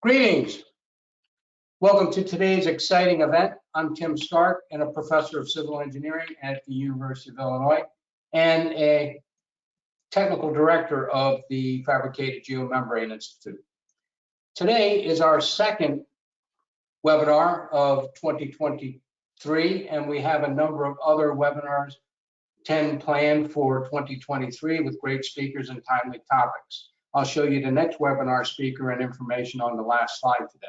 Greetings. Welcome to today's exciting event. I'm Tim Stark and a professor of civil engineering at the University of Illinois and a technical director of the Fabricated Geomembrane Institute. Today is our second webinar of 2023, and we have a number of other webinars, 10 planned for 2023 with great speakers and timely topics. I'll show you the next webinar speaker and information on the last slide today.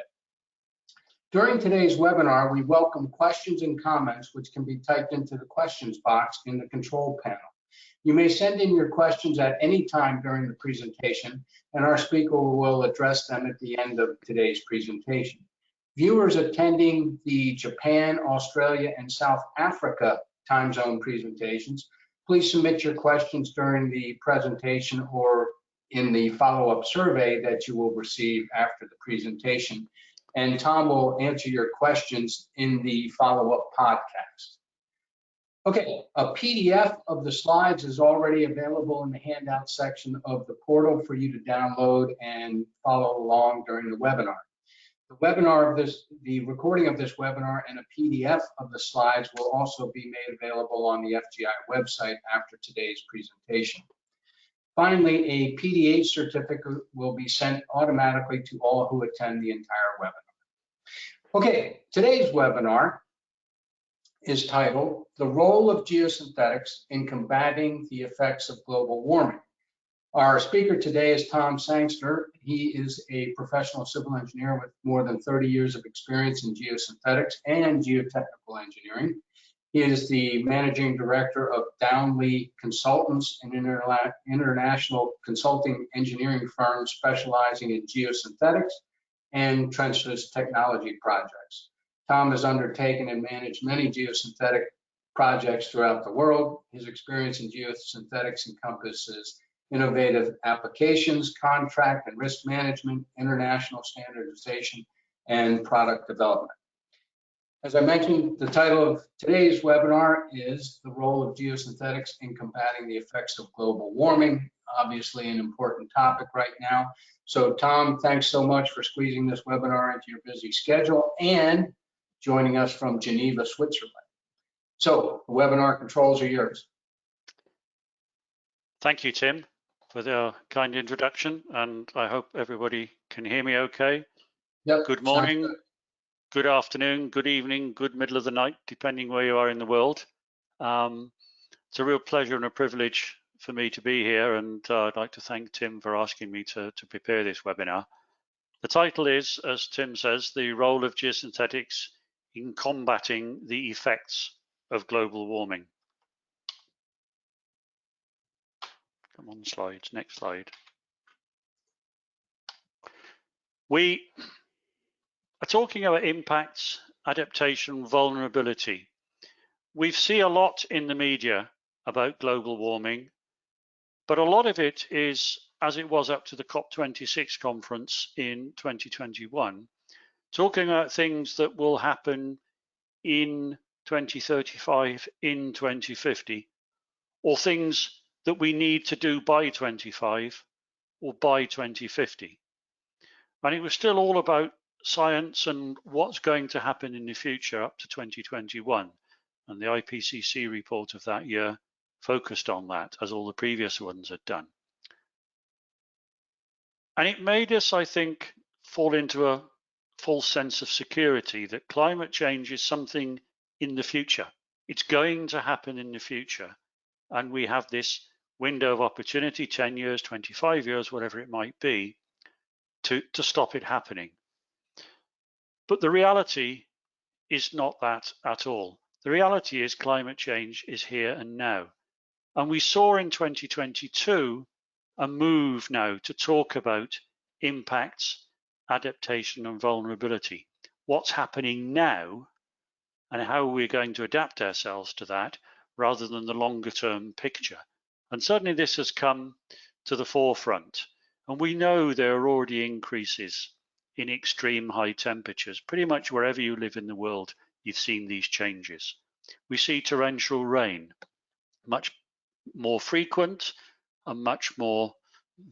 During today's webinar, we welcome questions and comments which can be typed into the questions box in the control panel. You may send in your questions at any time during the presentation, and our speaker will address them at the end of today's presentation. Viewers attending the Japan, Australia, and South Africa time zone presentations, please submit your questions during the presentation or in the follow-up survey that you will receive after the presentation. And Tom will answer your questions in the follow-up podcast. Okay, a PDF of the slides is already available in the handout section of the portal for you to download and follow along during the webinar. The recording of this webinar and a PDF of the slides will also be made available on the FGI website after today's presentation. Finally, a PDH certificate will be sent automatically to all who attend the entire webinar. Okay, today's webinar is titled, The Role of Geosynthetics in Combating the Effects of Global Warming. Our speaker today is Tom Sangster. He is a professional civil engineer with more than 30 years of experience in geosynthetics and geotechnical engineering. He is the managing director of Downley Consultants, an international consulting engineering firm specializing in geosynthetics and trenchless technology projects. Tom has undertaken and managed many geosynthetic projects throughout the world. His experience in geosynthetics encompasses innovative applications, contract and risk management, international standardization, and product development. As I mentioned, the title of today's webinar is The Role of Geosynthetics in Combating the Effects of Global Warming, obviously an important topic right now. So Tom, thanks so much for squeezing this webinar into your busy schedule and joining us from Geneva, Switzerland. So the webinar controls are yours. Thank you, Tim, for the kind introduction, and I hope everybody can hear me okay. Yep. Good morning. Good afternoon, good evening, good middle of the night, depending where you are in the world. It's a real pleasure and a privilege for me to be here, and I'd like to thank Tim for asking me to prepare this webinar. The title is, as Tim says, The Role of Geosynthetics in Combating the Effects of Global Warming. Come on, slides, next slide. We are talking about impacts, adaptation, vulnerability. We see a lot in the media about global warming, but a lot of it is, as it was up to the COP26 conference in 2021, talking about things that will happen in 2035, in 2050, or things that we need to do by 25 or by 2050. And it was still all about science and what's going to happen in the future up to 2021. And the IPCC report of that year focused on that, as all the previous ones had done. And it made us, I think, fall into a false sense of security that climate change is something in the future. It's going to happen in the future. And we have this window of opportunity, 10 years, 25 years, whatever it might be, to stop it happening. But the reality is not that at all. The reality is climate change is here and now. And we saw in 2022 a move now to talk about impacts, adaptation, and vulnerability. What's happening now and how we're going to adapt ourselves to that rather than the longer term picture. And suddenly this has come to the forefront. And we know there are already increases in extreme high temperatures. Pretty much wherever you live in the world, you've seen these changes. We see torrential rain, much more frequent and much more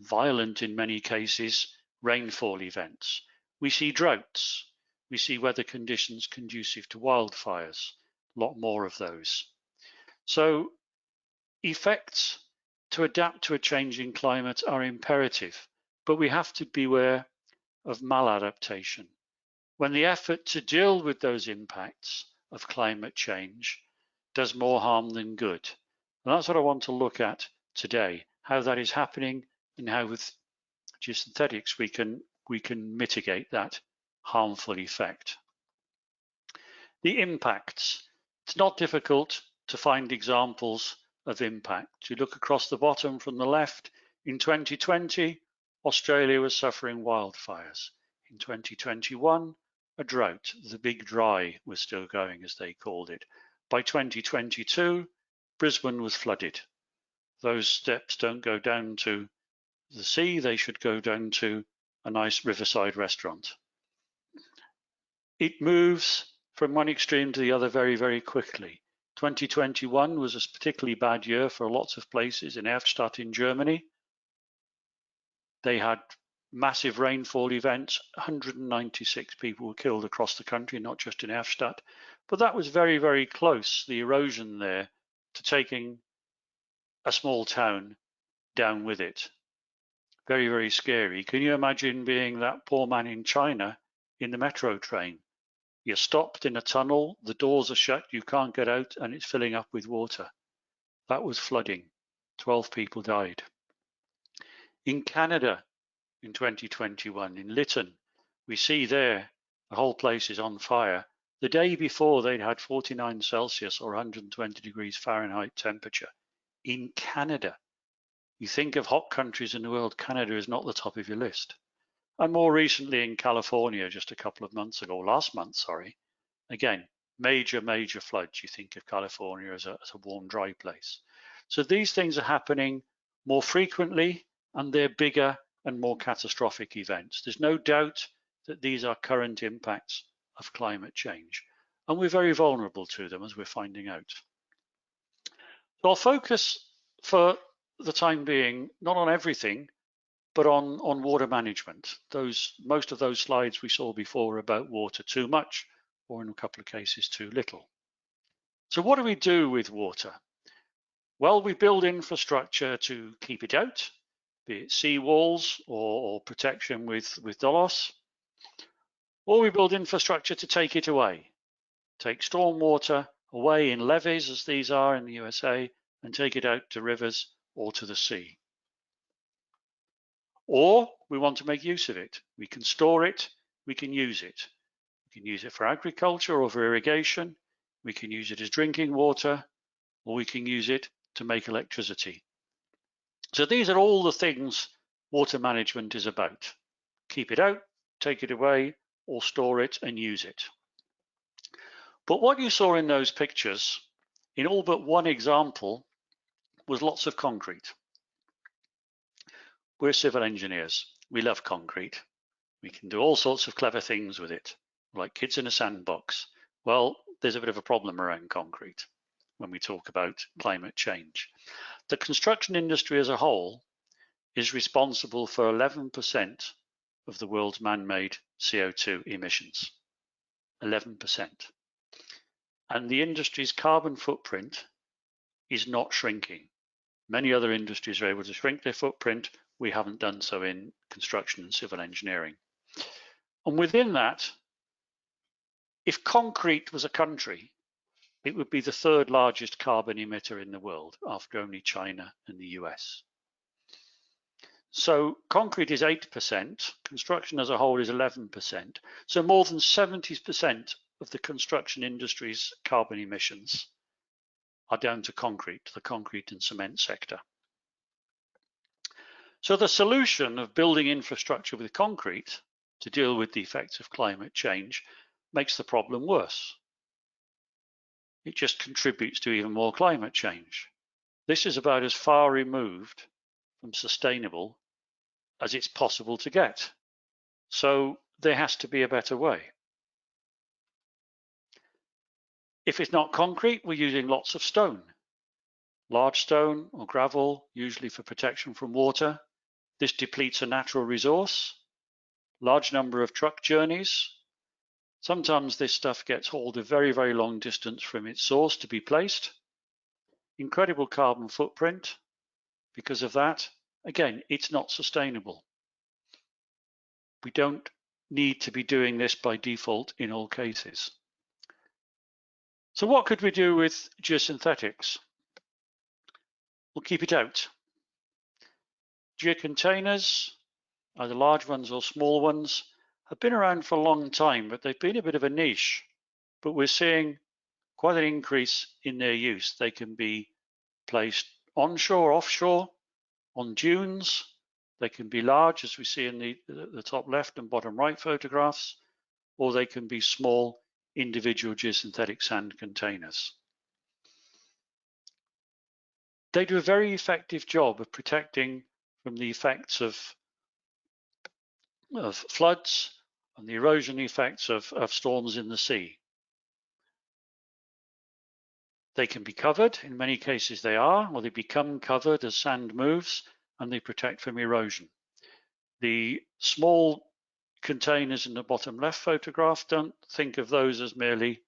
violent in many cases, rainfall events. We see droughts. We see weather conditions conducive to wildfires, a lot more of those. So effects to adapt to a changing climate are imperative, but we have to beware of maladaptation, when the effort to deal with those impacts of climate change does more harm than good. And that's what I want to look at today, how that is happening and how with geosynthetics we can mitigate that harmful effect. The impacts. It's not difficult to find examples of impact. You look across the bottom from the left, in 2020, Australia was suffering wildfires. In 2021, a drought, the big dry was still going, as they called it. By 2022, Brisbane was flooded. Those steps don't go down to the sea, they should go down to a nice riverside restaurant. It moves from one extreme to the other very, very quickly. 2021 was a particularly bad year for lots of places. In Erftstadt in Germany, they had massive rainfall events. 196 people were killed across the country, not just in Erftstadt. But that was very, very close, the erosion there, to taking a small town down with it. Very, very scary. Can you imagine being that poor man in China in the metro train? You're stopped in a tunnel, the doors are shut, you can't get out, and it's filling up with water. That was flooding. 12 people died. In Canada, in 2021, in Lytton, we see there the whole place is on fire. The day before, they'd had 49 Celsius or 120 degrees Fahrenheit temperature. In Canada, you think of hot countries in the world, Canada is not the top of your list. And more recently in California, just a couple of months ago, last month, sorry, again, major, major floods. You think of California as a warm, dry place. So these things are happening more frequently, and they're bigger and more catastrophic events. There's no doubt that these are current impacts of climate change, and we're very vulnerable to them, as we're finding out. So I'll focus for the time being, not on everything, but on water management. Most of those slides we saw before about water too much, or in a couple of cases too little. So what do we do with water? Well, we build infrastructure to keep it out, be it seawalls or protection with dolos, or we build infrastructure to take it away, take stormwater away in levees, as these are in the USA, and take it out to rivers or to the sea. Or we want to make use of it. We can store it, we can use it. We can use it for agriculture or for irrigation. We can use it as drinking water, or we can use it to make electricity. So these are all the things water management is about. Keep it out, take it away, or store it and use it. But what you saw in those pictures, in all but one example, was lots of concrete. We're civil engineers. We love concrete. We can do all sorts of clever things with it, like kids in a sandbox. Well, there's a bit of a problem around concrete when we talk about climate change. The construction industry as a whole is responsible for 11% of the world's man-made CO2 emissions. 11%. And the industry's carbon footprint is not shrinking. Many other industries are able to shrink their footprint. We haven't done so in construction and civil engineering. And within that, if concrete was a country, it would be the third largest carbon emitter in the world, after only China and the US. So concrete is 8%, construction as a whole is 11%. So more than 70% of the construction industry's carbon emissions are down to concrete, the concrete and cement sector. So the solution of building infrastructure with concrete to deal with the effects of climate change makes the problem worse. It just contributes to even more climate change. This is about as far removed from sustainable as it's possible to get. So there has to be a better way. If it's not concrete, we're using lots of stone. Large stone or gravel, usually for protection from water. This depletes a natural resource. large number of truck journeys. Sometimes this stuff gets hauled a very, very long distance from its source to be placed. Incredible carbon footprint because of that. Again, it's not sustainable. We don't need to be doing this by default in all cases. So what could we do with geosynthetics? We'll keep it out. Geocontainers, either large ones or small ones, have been around for a long time, but they've been a bit of a niche. But we're seeing quite an increase in their use. They can be placed onshore, offshore, on dunes. They can be large, as we see in the top left and bottom right photographs, or they can be small individual geosynthetic sand containers. They do a very effective job of protecting from the effects of floods and the erosion effects of storms in the sea. They can be covered, in many cases they are, or they become covered as sand moves, and they protect from erosion. The small containers in the bottom left photograph, don't think of those as merely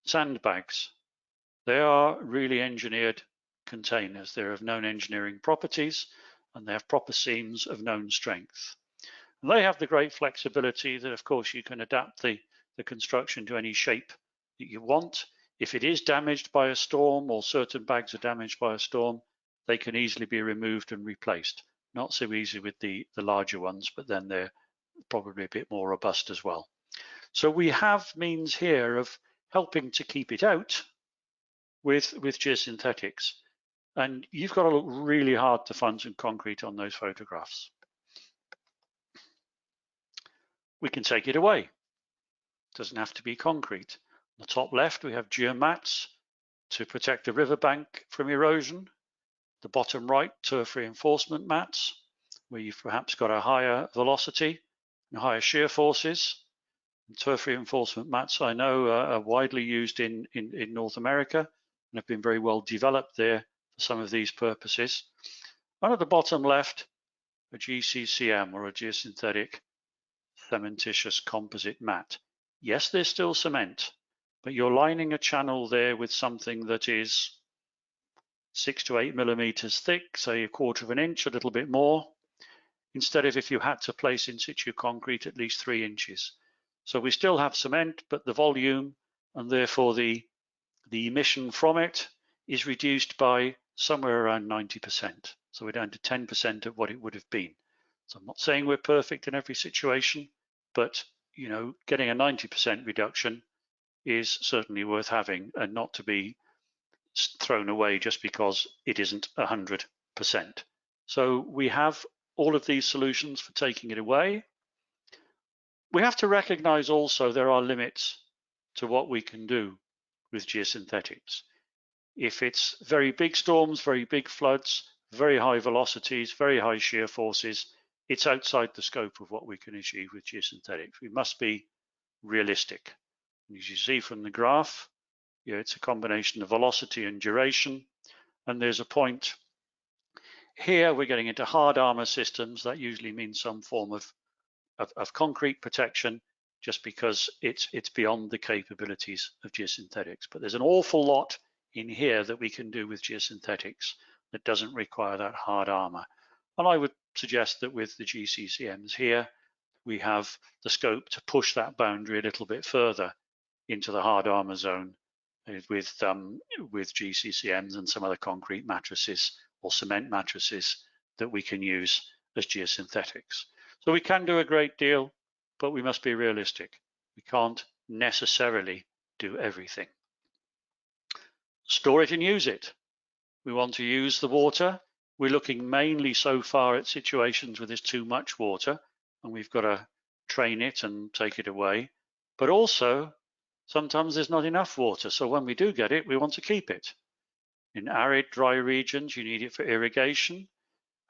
sandbags. They are really engineered containers. They're of known engineering properties, and they have proper seams of known strength. And they have the great flexibility that, of course, you can adapt the construction to any shape that you want. If it is damaged by a storm, or certain bags are damaged by a storm, they can easily be removed and replaced. Not so easy with the larger ones, but then they're probably a bit more robust as well. So we have means here of helping to keep it out with geosynthetics. And you've got to look really hard to find some concrete on those photographs. We can take it away. It doesn't have to be concrete. On the top left, we have geomats to protect the riverbank from erosion. The bottom right, turf reinforcement mats, where you've perhaps got a higher velocity and higher shear forces. And turf reinforcement mats, I know, are widely used in North America and have been very well developed there for some of these purposes. And at the bottom left, a GCCM, or a geosynthetic cementitious composite mat. Yes, there's still cement, but you're lining a channel there with something that is 6 to 8 millimeters thick, say 1/4 of an inch, a little bit more, instead of if you had to place in situ concrete at least 3 inches. So we still have cement, but the volume and therefore the emission from it is reduced by somewhere around 90%. So we're down to 10% of what it would have been. So I'm not saying we're perfect in every situation, but getting a 90% reduction is certainly worth having, and not to be thrown away just because it isn't 100%. So we have all of these solutions for taking it away. We have to recognize also there are limits to what we can do with geosynthetics. If it's very big storms, very big floods, very high velocities, very high shear forces, it's outside the scope of what we can achieve with geosynthetics. We must be realistic. As you see from the graph, it's a combination of velocity and duration. And there's a point here, we're getting into hard armor systems. That usually means some form of concrete protection, just because it's beyond the capabilities of geosynthetics. But there's an awful lot in here that we can do with geosynthetics that doesn't require that hard armor. And I would suggest that with the GCCMs here, we have the scope to push that boundary a little bit further into the hard armor zone with GCCMs and some other concrete matrices or cement matrices that we can use as geosynthetics. So we can do a great deal, but we must be realistic. We can't necessarily do everything. Store it and use it. We want to use the water. We're looking mainly so far at situations where there's too much water and we've got to train it and take it away. But also, sometimes there's not enough water. So when we do get it, we want to keep it. In arid, dry regions, you need it for irrigation.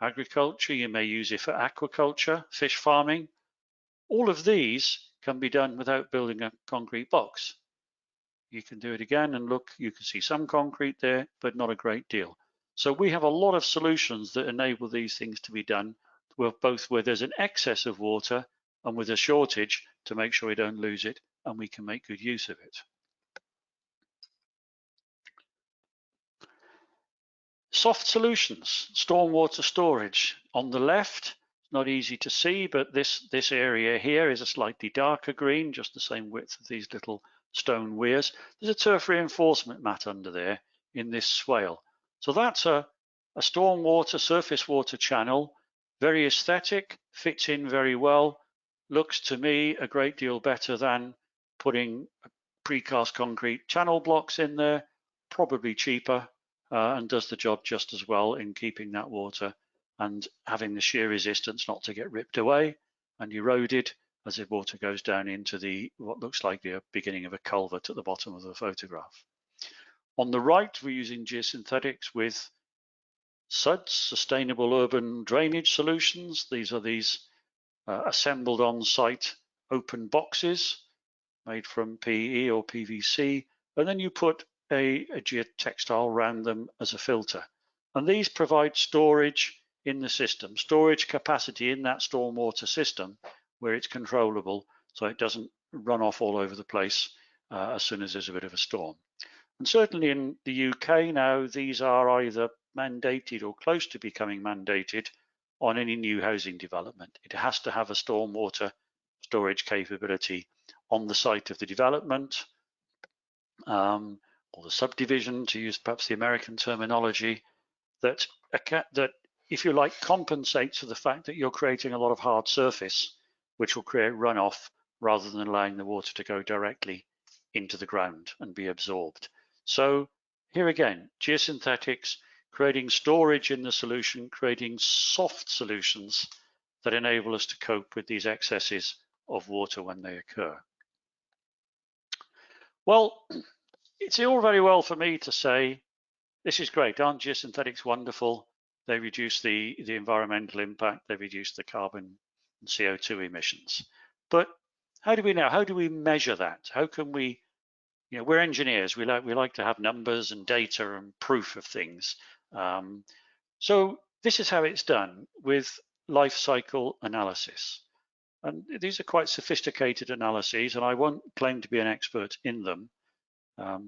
Agriculture, you may use it for aquaculture, fish farming. All of these can be done without building a concrete box. You can do it again and look, you can see some concrete there, but not a great deal. So we have a lot of solutions that enable these things to be done, both where there's an excess of water and with a shortage to make sure we don't lose it and we can make good use of it. Soft solutions, stormwater storage. On the left, it's not easy to see, but this area here is a slightly darker green, just the same width of these little stone weirs. There's a turf reinforcement mat under there in this swale. So that's a stormwater, surface water channel, very aesthetic, fits in very well, looks to me a great deal better than putting precast concrete channel blocks in there, probably cheaper, and does the job just as well in keeping that water and having the shear resistance not to get ripped away and eroded as the water goes down into what looks like the beginning of a culvert at the bottom of the photograph. On the right, we're using geosynthetics with SUDS, Sustainable Urban Drainage Solutions. These are assembled on-site open boxes made from PE or PVC, and then you put a geotextile around them as a filter. And these provide storage in the system, storage capacity in that stormwater system where it's controllable so it doesn't run off all over the place as soon as there's a bit of a storm. And certainly in the UK now, these are either mandated or close to becoming mandated on any new housing development. It has to have a stormwater storage capability on the site of the development, or the subdivision, to use perhaps the American terminology, that if you like compensates for the fact that you're creating a lot of hard surface which will create runoff rather than allowing the water to go directly into the ground and be absorbed. So here again, geosynthetics, creating storage in the solution, creating soft solutions that enable us to cope with these excesses of water when they occur. Well, it's all very well for me to say, this is great, aren't geosynthetics wonderful? They reduce the environmental impact, they reduce the carbon and CO2 emissions. But how do we know? How do we measure that? How can we, we're engineers, we like to have numbers and data and proof of things. So this is how it's done with life cycle analysis. And these are quite sophisticated analyses, and I won't claim to be an expert in them.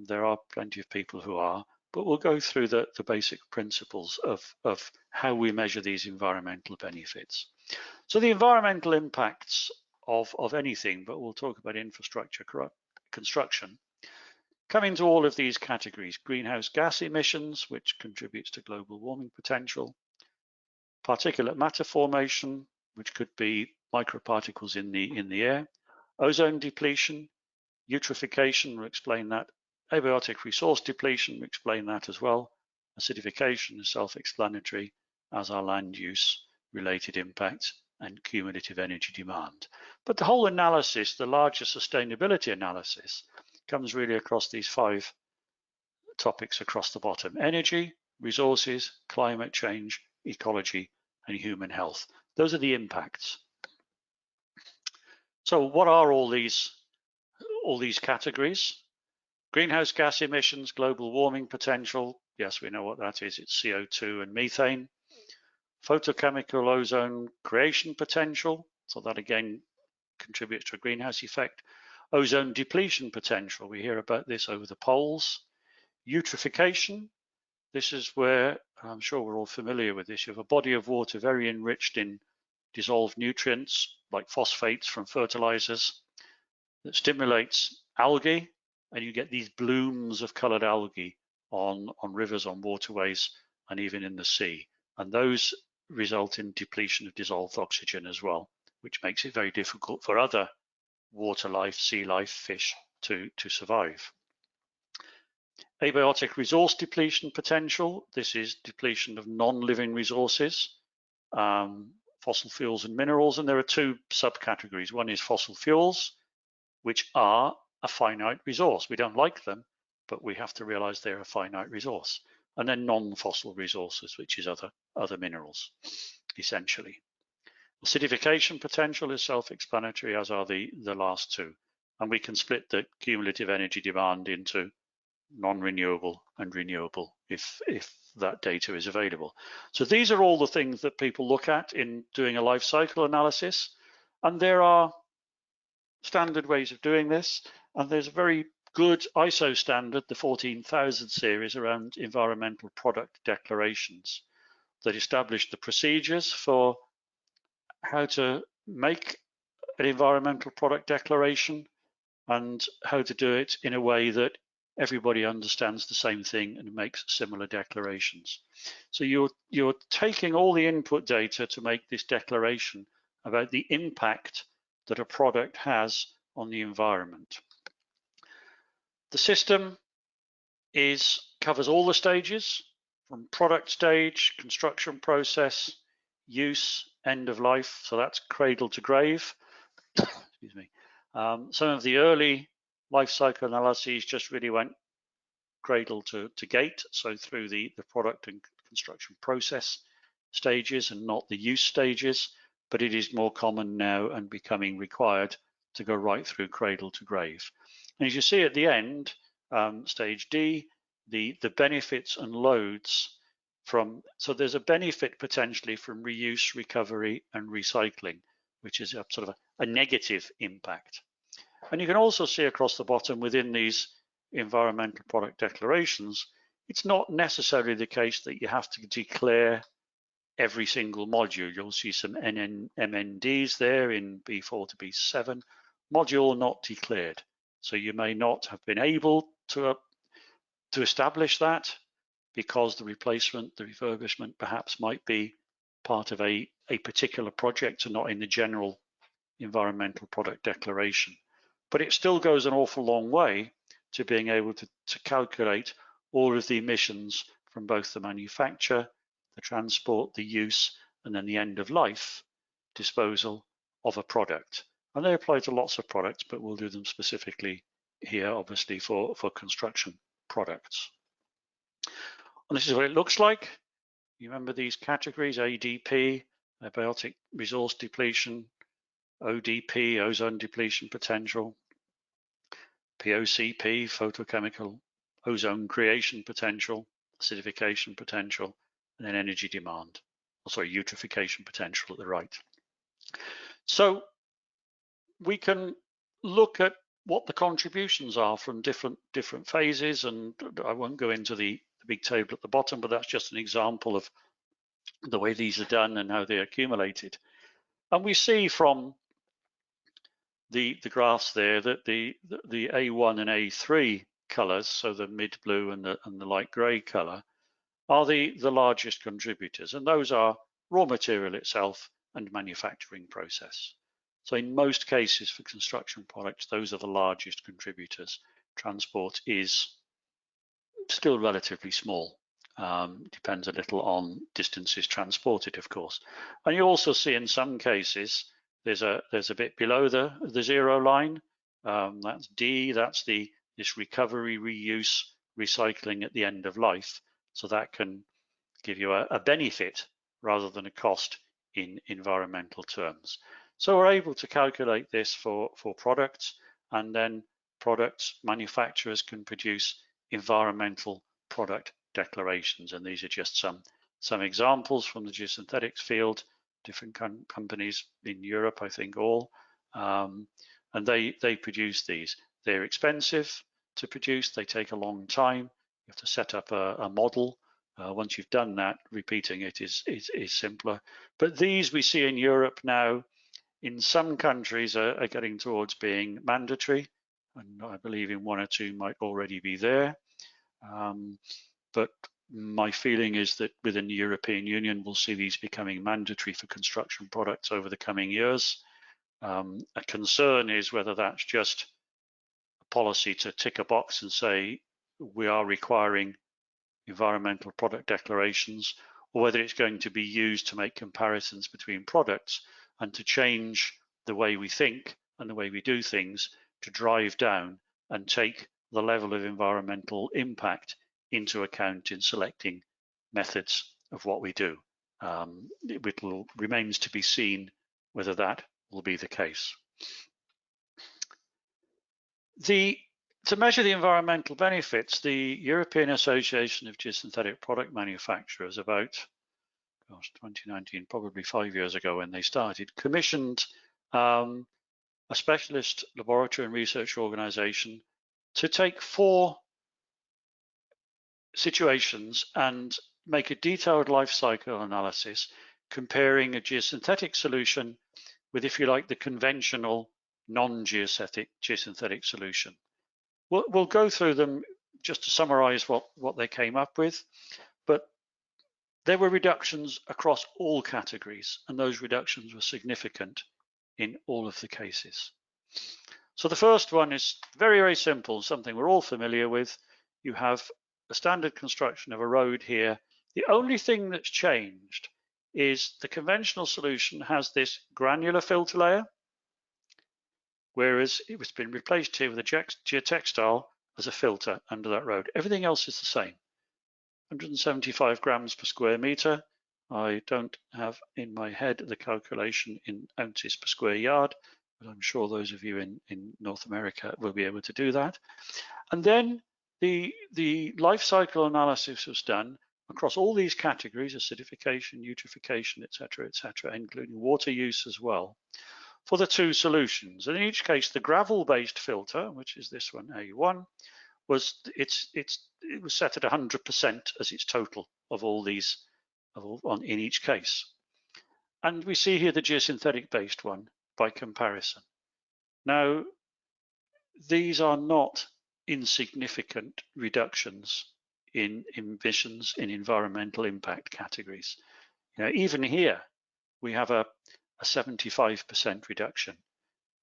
There are plenty of people who are, but we'll go through the basic principles of how we measure these environmental benefits. So the environmental impacts of anything, but we'll talk about infrastructure construction, come into all of these categories: greenhouse gas emissions, which contributes to global warming potential, particulate matter formation, which could be microparticles in the air, ozone depletion, eutrophication, we'll explain that, abiotic resource depletion, we'll explain that as well, acidification is self-explanatory, as are land use related impacts and cumulative energy demand. But the whole analysis, the larger sustainability analysis, comes really across these 5 topics across the bottom: energy, resources, climate change, ecology, and human health. Those are the impacts. So what are all these categories? Greenhouse gas emissions, global warming potential. Yes, we know what that is. It's CO2 and methane. Photochemical ozone creation potential. So that again contributes to a greenhouse effect. Ozone depletion potential. We hear about this over the poles. Eutrophication. This is where, I'm sure we're all familiar with this, you have a body of water very enriched in dissolved nutrients like phosphates from fertilizers that stimulates algae, and you get these blooms of colored algae on rivers, on waterways, and even in the sea. And those result in depletion of dissolved oxygen as well, which makes it very difficult for other water life, sea life, fish to survive. Abiotic resource depletion potential. This is depletion of non-living resources, fossil fuels and minerals, and there are 2 subcategories. One is fossil fuels, which are a finite resource. We don't like them, but we have to realize they're a finite resource. And then non-fossil resources, which is other minerals, essentially. Acidification potential is self-explanatory, as are the last 2. And we can split the cumulative energy demand into non-renewable and renewable if that data is available. So these are all the things that people look at in doing a life cycle analysis. And there are standard ways of doing this, and there's a very good ISO standard, the 14000 series, around environmental product declarations that established the procedures for how to make an environmental product declaration and how to do it in a way that everybody understands the same thing and makes similar declarations. So you're taking all the input data to make this declaration about the impact that a product has on the environment. The system covers all the stages, from product stage, construction process, use, end of life, so that's cradle to grave. Excuse me. Some of the early life cycle analyses just really went cradle to gate, so through the product and construction process stages and not the use stages, but it is more common now and becoming required to go right through cradle to grave. And as you see at the end, stage D, the benefits and loads from, so there's a benefit potentially from reuse, recovery, and recycling, which is a sort of a negative impact. And you can also see across the bottom within these environmental product declarations, it's not necessarily the case that you have to declare every single module. You'll see some MNDs there in B4 to B7, module not declared. So you may not have been able to establish that because the replacement, the refurbishment perhaps might be part of a particular project and not in the general environmental product declaration. But it still goes an awful long way to being able to calculate all of the emissions from both the manufacture, the transport, the use, and then the end of life disposal of a product. And they apply to lots of products, but we'll do them specifically here, obviously, for construction products. And this is what it looks like. You remember these categories: ADP, abiotic resource depletion, ODP, ozone depletion potential, POCP, photochemical ozone creation potential, acidification potential, and then energy demand. Oh, sorry, eutrophication potential at the right. So we can look at what the contributions are from different phases, and I won't go into the big table at the bottom, but that's just an example of the way these are done and how they're accumulated. And we see from the graphs there that the A1 and A3 colors, so the mid blue and the light gray color, are the largest contributors, and those are raw material itself and manufacturing process. So in most cases for construction products, those are the largest contributors. Transport is still relatively small. Depends a little on distances transported, of course. And you also see in some cases there's a bit below the zero line. That's D. That's this recovery, reuse, recycling at the end of life. So that can give you a benefit rather than a cost in environmental terms. So we're able to calculate this for products, and then products manufacturers can produce environmental product declarations. And these are just some examples from the geosynthetics field, different companies in Europe, I think all, and they produce these. They're expensive to produce, they take a long time. You have to set up a model. Once you've done that, repeating it is simpler. But these we see in Europe now, in some countries are getting towards being mandatory, and I believe in one or two might already be there. But my feeling is that within the European Union, we'll see these becoming mandatory for construction products over the coming years. A concern is whether that's just a policy to tick a box and say we are requiring environmental product declarations, or whether it's going to be used to make comparisons between products and to change the way we think and the way we do things to drive down and take the level of environmental impact into account in selecting methods of what we do. It remains to be seen whether that will be the case. To measure the environmental benefits, the European Association of Geosynthetic Product Manufacturers, about 2019, probably 5 years ago when they started, commissioned a specialist laboratory and research organization, to take 4 situations and make a detailed life cycle analysis comparing a geosynthetic solution with, if you like, the conventional non-geosynthetic solution. We'll go through them just to summarize what they came up with, but there were reductions across all categories, and those reductions were significant in all of the cases. So the first one is very, very simple, something we're all familiar with. You have a standard construction of a road here. The only thing that's changed is the conventional solution has this granular filter layer, whereas it was been replaced here with a geotextile as a filter under that road. Everything else is the same. 175 grams per square meter. I don't have in my head the calculation in ounces per square yard, but I'm sure those of you in North America will be able to do that. And then the life cycle analysis was done across all these categories: acidification, eutrophication, etc., including water use as well, for the 2 solutions. And in each case, the gravel-based filter, which is this one, A1, was it was set at 100% as its total of all these in each case. And we see here the geosynthetic-based one by comparison. Now, these are not insignificant reductions in emissions in environmental impact categories. Even here, we have a 75% reduction.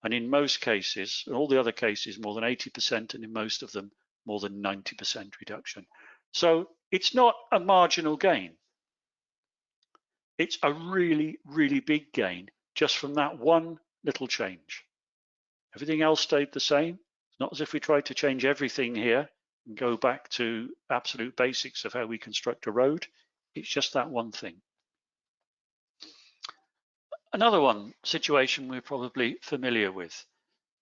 And in most cases, in all the other cases, more than 80%, and in most of them, more than 90% reduction. So it's not a marginal gain. It's a really, really big gain just from that one little change. Everything else stayed the same. It's not as if we tried to change everything here and go back to absolute basics of how we construct a road. It's just that one thing. Another one situation we're probably familiar with,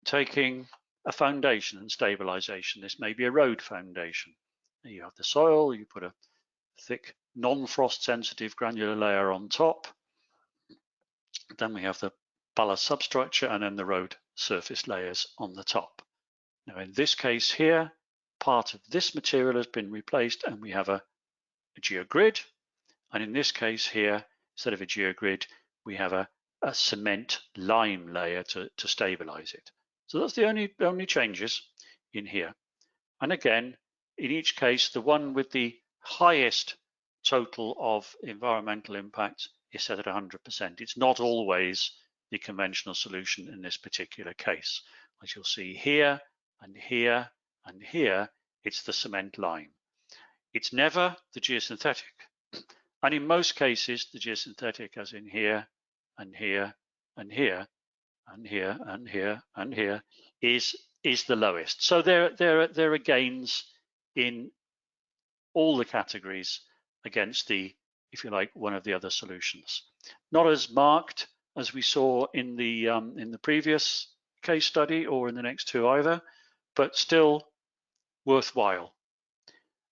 taking a foundation and stabilization. This may be a road foundation. You have the soil, you put a thick non-frost sensitive granular layer on top. Then we have the ballast substructure and then the road surface layers on the top. Now in this case here, part of this material has been replaced and we have a geogrid. And in this case here, instead of a geogrid, we have a cement lime layer to stabilize it. So that's the only changes in here. And again, in each case, the one with the highest total of environmental impact is set at 100%. It's not always the conventional solution in this particular case. As you'll see here and here and here, it's the cement lime. It's never the geosynthetic. And in most cases, the geosynthetic, as in here and here and here and here and here and here, is the lowest. So there are gains in all the categories against the, if you like, one of the other solutions. Not as marked as we saw in the previous case study or in the next 2 either, but still worthwhile.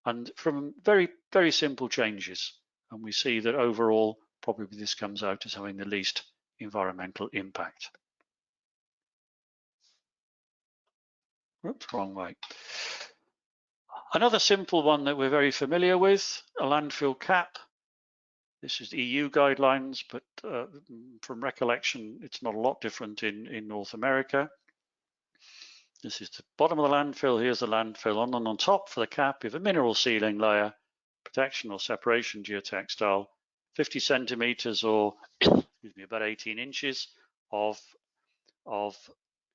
And from very, very simple changes. And we see that overall, probably this comes out as having the least environmental impact. Oops, wrong way. Another simple one that we're very familiar with, a landfill cap. This is EU guidelines, but from recollection, it's not a lot different in North America. This is the bottom of the landfill. Here's the landfill. On top for the cap, you have a mineral sealing layer, protection or separation geotextile, 50 centimeters or excuse me, about 18 inches of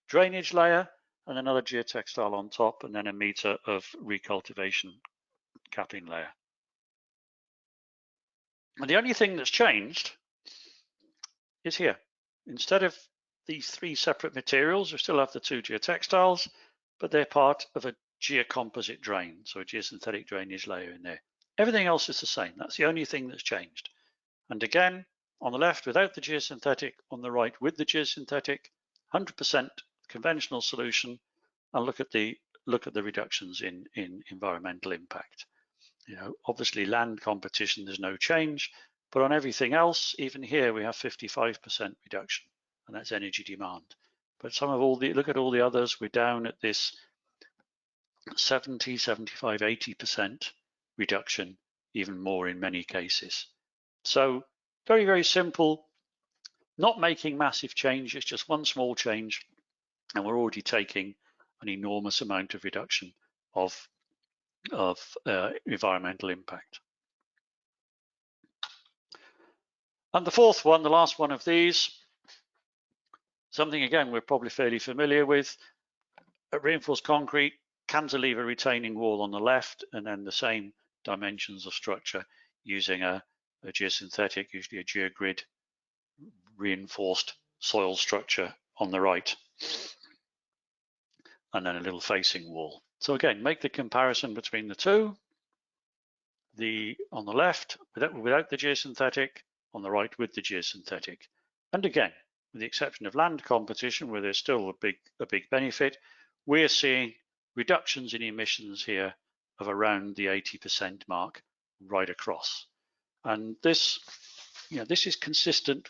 drainage layer, and another geotextile on top, and then 1 meter of recultivation capping layer. And the only thing that's changed is here. Instead of these 3 separate materials, we still have the 2 geotextiles, but they're part of a geocomposite drain, so a geosynthetic drainage layer in there. Everything else is the same. That's the only thing that's changed. And again, on the left without the geosynthetic, on the right with the geosynthetic, 100% conventional solution, and look at the reductions in environmental impact. Obviously land competition, there's no change, but on everything else, even here we have 55% reduction. and that's energy demand. But look at all the others, we're down at this 70, 75, 80% reduction, even more in many cases. So very, very simple, not making massive change, it's just one small change, and we're already taking an enormous amount of reduction of environmental impact. And the fourth one, the last one of these, something again we're probably fairly familiar with, a reinforced concrete, cantilever retaining wall on the left, and then the same dimensions of structure using a geosynthetic, usually a geogrid reinforced soil structure on the right, and then a little facing wall. So again, make the comparison between the two. On the left without the geosynthetic, on the right with the geosynthetic. And again, with the exception of land competition, where there's still a big benefit, we're seeing reductions in emissions here of around the 80% mark right across. And this is consistent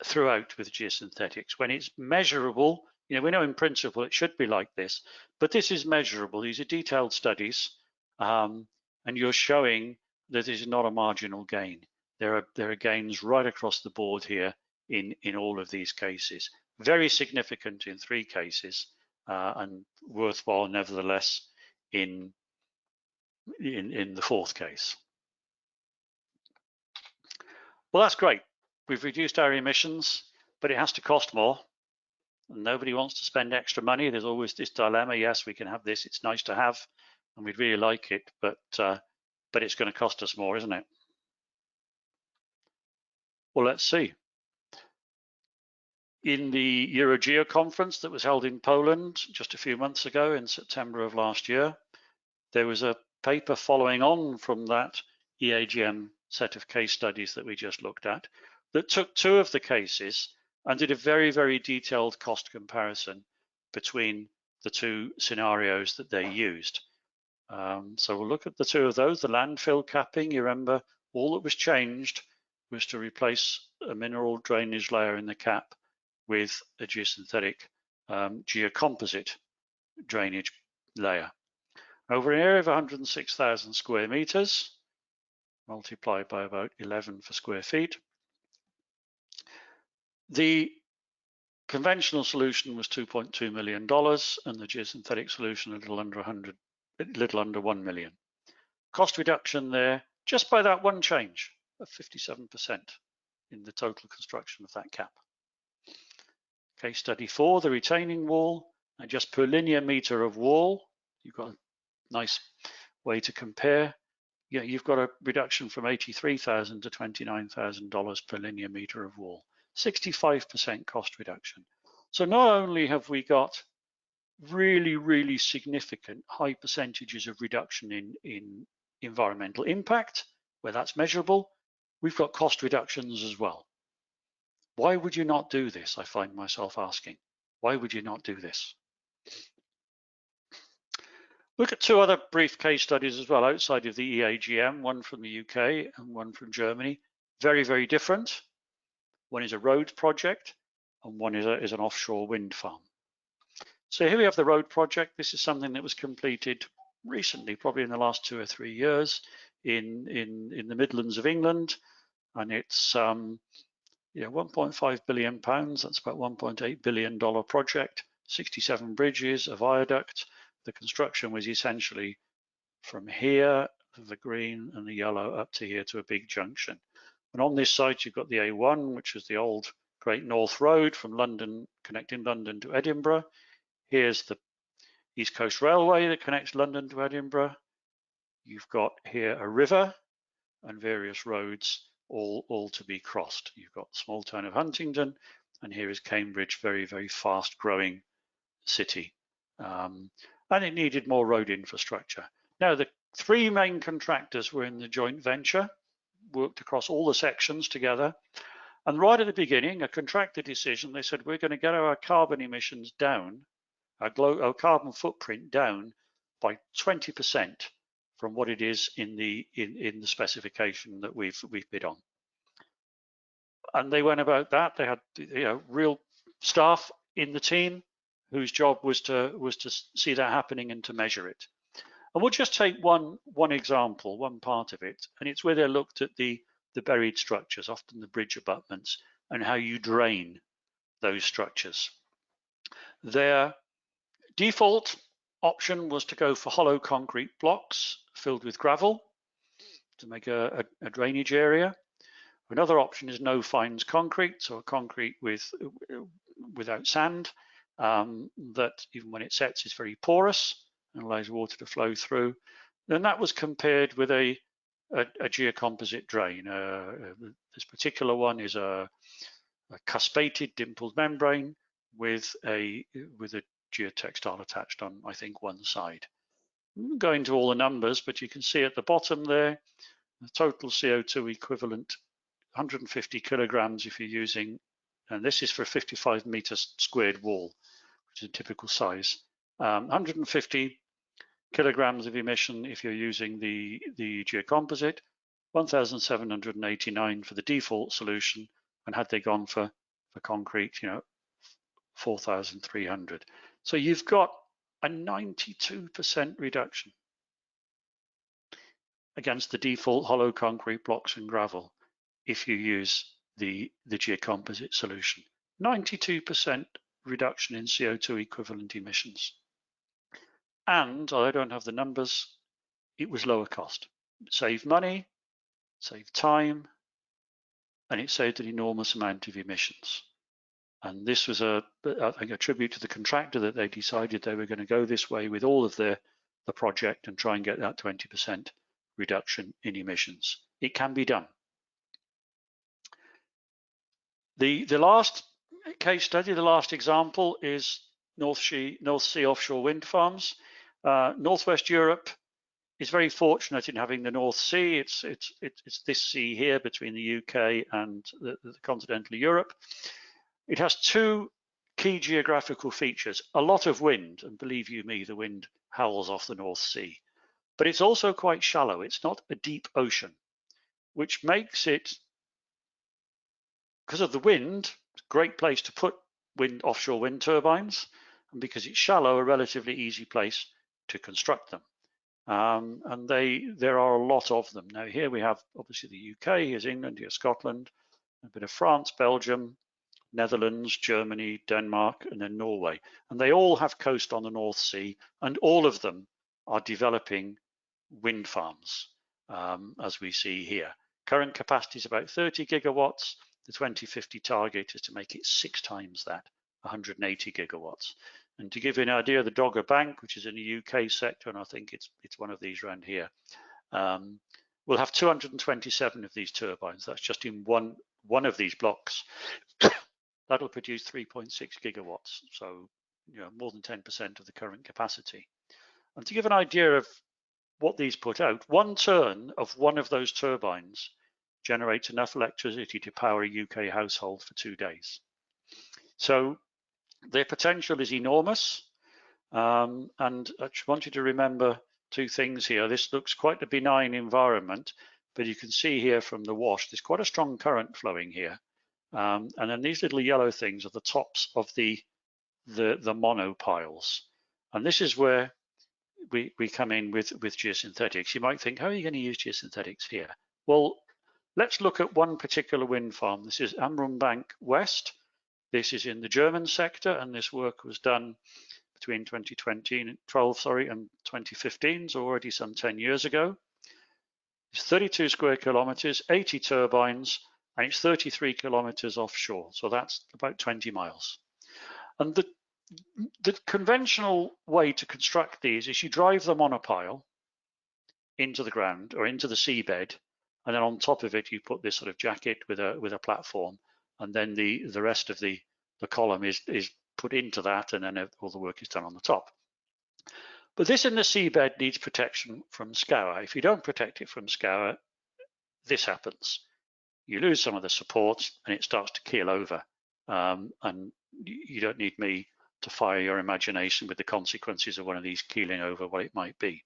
throughout with geosynthetics. When it's measurable, we know in principle it should be like this, but this is measurable. These are detailed studies, and you're showing that this is not a marginal gain. There are gains right across the board here in all of these cases. Very significant in 3 cases, and worthwhile nevertheless in the 4th case. Well, that's great. We've reduced our emissions, but it has to cost more. And nobody wants to spend extra money. There's always this dilemma. Yes, we can have this. It's nice to have, and we'd really like it, but it's going to cost us more, isn't it? Well, let's see. In the Eurogeo conference that was held in Poland just a few months ago in September of last year, there was a paper following on from that EAGM set of case studies that we just looked at that took 2 of the cases and did a very, very detailed cost comparison between the 2 scenarios that they used. So we'll look at the 2 of those. The landfill capping, you remember, all that was changed was to replace a mineral drainage layer in the cap with a geosynthetic geocomposite drainage layer. Over an area of 106,000 square meters, multiplied by about 11 for square feet. The conventional solution was $2.2 million, and the geosynthetic solution a little under 1 million. Cost reduction there, just by that one change, of 57% in the total construction of that cap. Case study 4, the retaining wall, and just per linear meter of wall, you've got a nice way to compare. Yeah, you've got a reduction from $83,000 to $29,000 per linear meter of wall. 65% cost reduction. So not only have we got really, really significant high percentages of reduction in environmental impact, where that's measurable, we've got cost reductions as well. Why would you not do this? I find myself asking. Why would you not do this? Look at 2 other brief case studies as well outside of the EAGM, one from the UK and one from Germany. Very, very different. One is a road project and one is an offshore wind farm. So here we have the road project. This is something that was completed recently, probably in the last 2 or 3 years in the Midlands of England. And it's 1.5 billion pounds, that's about $1.8 billion project, 67 bridges, a viaduct. The construction was essentially from here, the green and the yellow, up to here to a big junction. And on this site, you've got the A1, which is the old Great North Road from London, connecting London to Edinburgh. Here's the East Coast Railway that connects London to Edinburgh. You've got here a river and various roads all to be crossed. You've got the small town of Huntingdon, and here is Cambridge, very, very fast growing city. And it needed more road infrastructure. Now, the 3 main contractors were in the joint venture, worked across all the sections together. And right at the beginning, a contractor decision, they said, we're going to get our carbon emissions down, our carbon footprint down by 20% from what it is in the specification that we've bid on. And they went about that. They had real staff in the team whose job was to see that happening and to measure it. And we'll just take one example, one part of it, and it's where they looked at the buried structures, often the bridge abutments, and how you drain those structures. Their default option was to go for hollow concrete blocks filled with gravel to make a drainage area. Another option is no fines concrete, so a concrete without sand that even when it sets is very porous and allows water to flow through. Then that was compared with a geocomposite drain. This particular one is a cuspated dimpled membrane with a geotextile attached on, I think, one side. I won't go into all the numbers, but you can see at the bottom there, the total CO2 equivalent 150 kilograms if you're using, and this is for a 55 meters squared wall, which is a typical size. 150 kilograms of emission if you're using the geocomposite, 1,789 for the default solution, and had they gone for concrete, 4,300. So you've got a 92% reduction against the default hollow concrete blocks and gravel if you use the geocomposite solution. 92% reduction in CO2 equivalent emissions. And I don't have the numbers, it was lower cost. It saved money, saved time, and it saved an enormous amount of emissions. And this was I think a tribute to the contractor that they decided they were going to go this way with all of the project and try and get that 20% reduction in emissions. It can be done. The last case study, the last example is North Sea offshore wind farms. Northwest Europe is very fortunate in having the North Sea. It's this sea here between the UK and the continental Europe. It has two key geographical features: a lot of wind, and believe you me, the wind howls off the North Sea. But it's also quite shallow. It's not a deep ocean, which makes it, because of the wind, a great place to put offshore wind turbines, and because it's shallow, a relatively easy place to construct them. And there are a lot of them. Now here we have obviously the UK, here's England, here's Scotland, a bit of France, Belgium, Netherlands, Germany, Denmark, and then Norway. And they all have coast on the North Sea, and all of them are developing wind farms, as we see here. Current capacity is about 30 gigawatts. The 2050 target is to make it 6 times that, 180 gigawatts. And to give you an idea, the Dogger Bank, which is in the UK sector, and I think it's one of these around here, we'll have 227 of these turbines. That's just in one of these blocks. That'll produce 3.6 gigawatts, so more than 10% of the current capacity. And to give an idea of what these put out, one turn of one of those turbines generates enough electricity to power a UK household for 2 days. So their potential is enormous. And I just want you to remember 2 things here. This looks quite a benign environment, but you can see here from the wash, there's quite a strong current flowing here. And then these little yellow things are the tops of the monopiles. And this is where we come in with geosynthetics. You might think, how are you going to use geosynthetics here? Well, let's look at one particular wind farm. This is Amrum Bank West. This is in the German sector, and this work was done between 2012 and 2015, so already some 10 years ago. It's 32 square kilometers, 80 turbines, and it's 33 kilometers offshore, so that's about 20 miles. And the conventional way to construct these is you drive the monopile into the ground or into the seabed, and then on top of it you put this sort of jacket with a platform, and then the rest of the column is put into that, and then all the work is done on the top. But this in the seabed needs protection from scour. If you don't protect it from scour, this happens. You lose some of the support and it starts to keel over. And you don't need me to fire your imagination with the consequences of one of these keeling over, what it might be.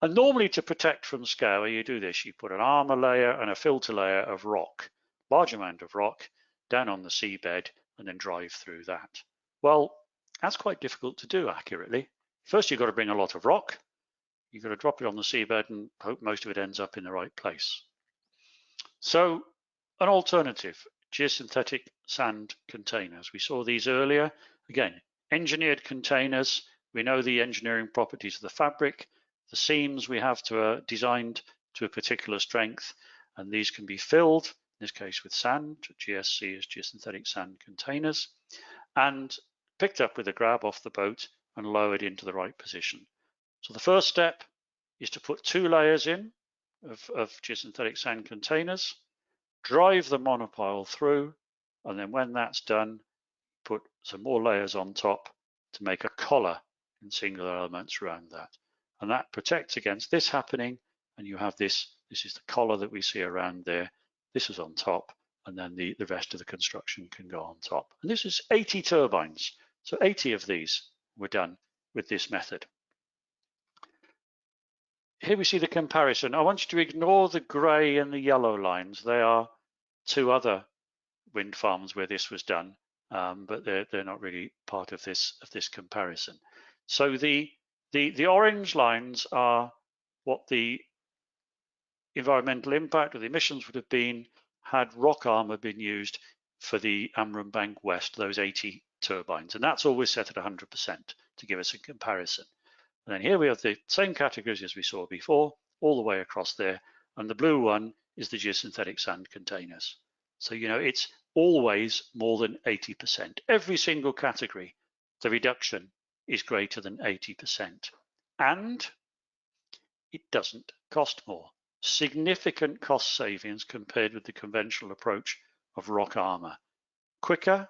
And normally to protect from scour, you do this. You put an armor layer and a filter layer of rock, large amount of rock down on the seabed and then drive through that. Well, that's quite difficult to do accurately. First, you've got to bring a lot of rock. You've got to drop it on the seabed and hope most of it ends up in the right place. So an alternative, geosynthetic sand containers. We saw these earlier. Again, engineered containers. We know the engineering properties of the fabric. The seams we have designed to a particular strength, and these can be filled, in this case with sand, GSC is geosynthetic sand containers, and picked up with a grab off the boat and lowered into the right position. So the first step is to put 2 layers in of geosynthetic sand containers, drive the monopile through, and then when that's done, put some more layers on top to make a collar in singular elements around that. And that protects against this happening, and you have this is the collar that we see around there. This is on top, and then the rest of the construction can go on top. And this is 80 turbines. So 80 of these were done with this method. Here we see the comparison. I want you to ignore the grey and the yellow lines. They are 2 other wind farms where this was done, but they're not really part of this comparison. So the orange lines are what the environmental impact or the emissions would have been had rock armor been used for the Amrum Bank West, those 80 turbines, and that's always set at 100% to give us a comparison. And then here we have the same categories as we saw before, all the way across there, and the blue one is the geosynthetic sand containers. So, you know, it's always more than 80%. Every single category, the reduction is greater than 80%. And it doesn't cost more. Significant cost savings compared with the conventional approach of rock armor. Quicker,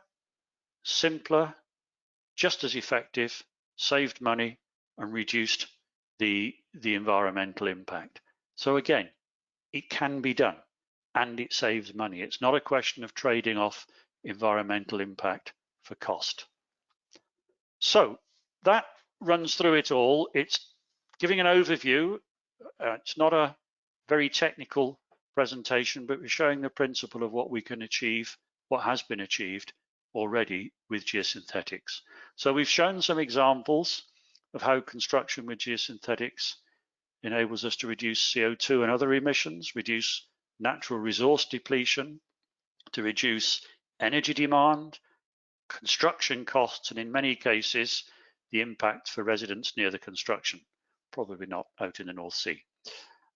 simpler, just as effective, saved money, and reduced the environmental impact. So again, it can be done and it saves money. It's not a question of trading off environmental impact for cost. So that runs through it all. It's giving an overview. It's not a very technical presentation, but we're showing the principle of what we can achieve, what has been achieved already with geosynthetics. So we've shown some examples of how construction with geosynthetics enables us to reduce CO2 and other emissions, reduce natural resource depletion, to reduce energy demand, construction costs, and in many cases, the impact for residents near the construction, probably not out in the North Sea.